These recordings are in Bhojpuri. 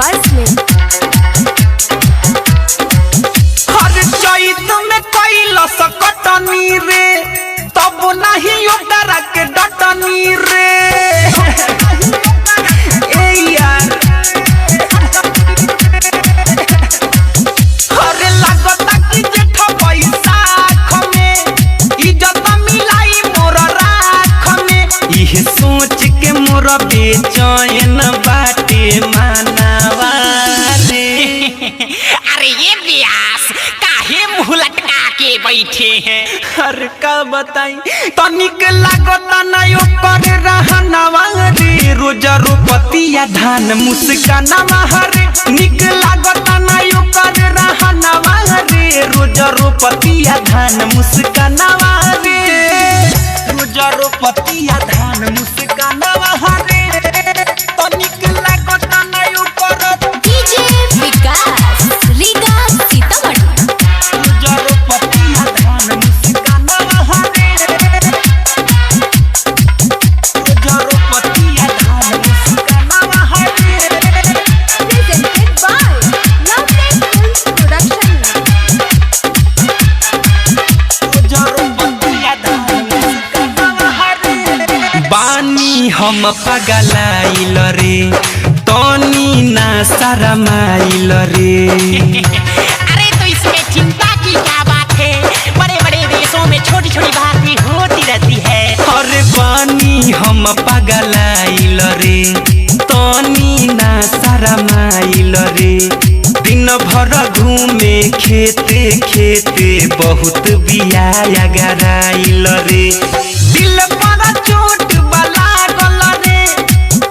आवाज में। हर चैत में कैला सकटनी रे तब नहीं ओकरा के डटनी रे ए यार हरे लागता कि जेठ बैसाख में इज्जत मिलाई मोर राख में इहे सोच के मोर बेचैन बाटे मानवा रे अरे ये व्यास काहे मुँह लटका के बैठे हैं। हर का बताई तनिक लागता नहीं ओकर रहनवा रे रोज रोपतिया धान मुस्कानवा रे निक लागता नहीं ओकर रहनवा रे रोज रोपतिया धान मुस्कानवा रे रोज रोपतिया धान मुस्कानवा रे तनिक लागता नहीं ओकर डीजे विकास रीगा सीतामढ़ी। रोज रोपतिया धान मुस्कानवा रे Presented by Lovely Films Production। बानी हम पगलाइल रे तनी ना शरमाइल रे अरे तो इसमें चिंता की क्या बात है, बड़े बड़े देशों में छोटी छोटी बातें होती रहती है। अरे बानी हम पगलाइल रे तनी ना शरमाइल रे दिन भर घूमे खेते खेते बहुत बियाया गराइल रे दिल पर चोट बला गल रे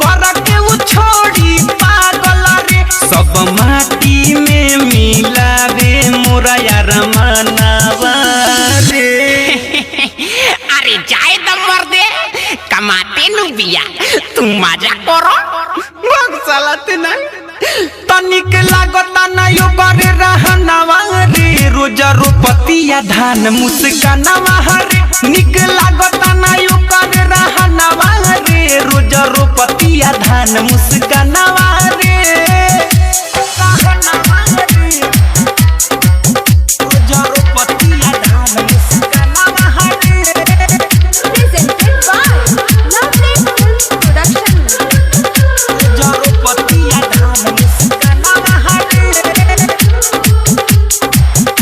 कर के उ छोड़ी पागल रे सब माटी में मिलावे मोरा यार मनावा रे अरे जाए दम मर्दे, कमाते नु बिया, तुम मजा करो। साला तेना तनिक लागता नहीं ओकर रहनवा रे रोज रोपतिया धान मुस्कानवा रे निक लागता नहीं ओकर रहनवा रे रोज रोपतिया धान मुस्कानवा रे रोज रोपतिया धान मुस्कानवा रे Presented by Lovely Films Production।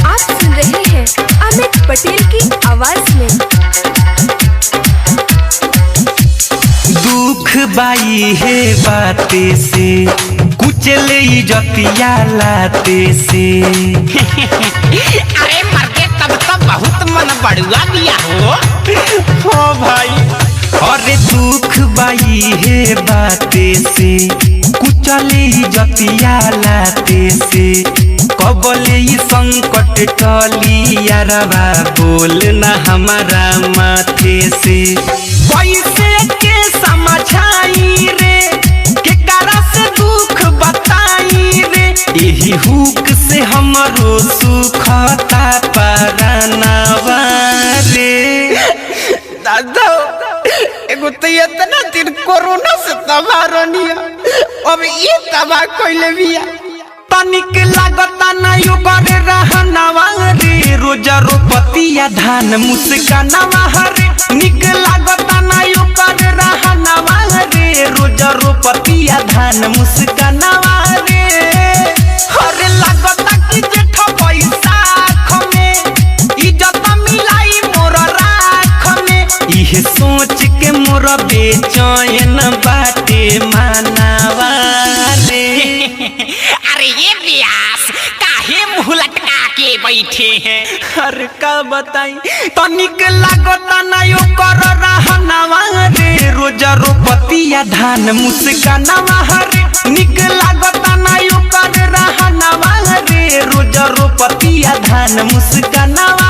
आप सुन रहे हैं अमित पटेल की आवाज में। दुख बाई है बाते से कुचले इज्जतिया लाते से अरे मर्दे तब तो बहुत मन बड़ुआ बिया हो भाई अरे दुख बाई है बाते से कुचले इज्जतिया लाते से कबले ई संकट टली यारवा बोल ना हमारा माथे से पैसे के समझाई रे के करा से दुख बताई रे यही हुक से हमरो सुखता परानवा रे दादा एगो तो इतना दिन कोरोना से तबाह रनिया अब ये तबाह कइले बिया तनिक लागता नहीं ओकर रहनवा रे रोज रोपतिया धान मुस्कानवा रे निक लागता नहीं ओकर रहनवा रे रोज रोपतिया धान मुस्कानवा रे हरे लागता कि जेठ बैसाख में इज्जत मिलाई मोर राख में इहे सोच के मोर बेचैन बाटे मानवा रे अरे ये व्यास काहे मुँह लटका के बैठे हैं। हर का बताई तनिक लागता नहीं ओकर रहनवा रे रोज रोपतिया धान मुस्कानवा रे निक लागता नहीं ओकर रहनवा रे रोज रोपतिया धान मुस्कानवा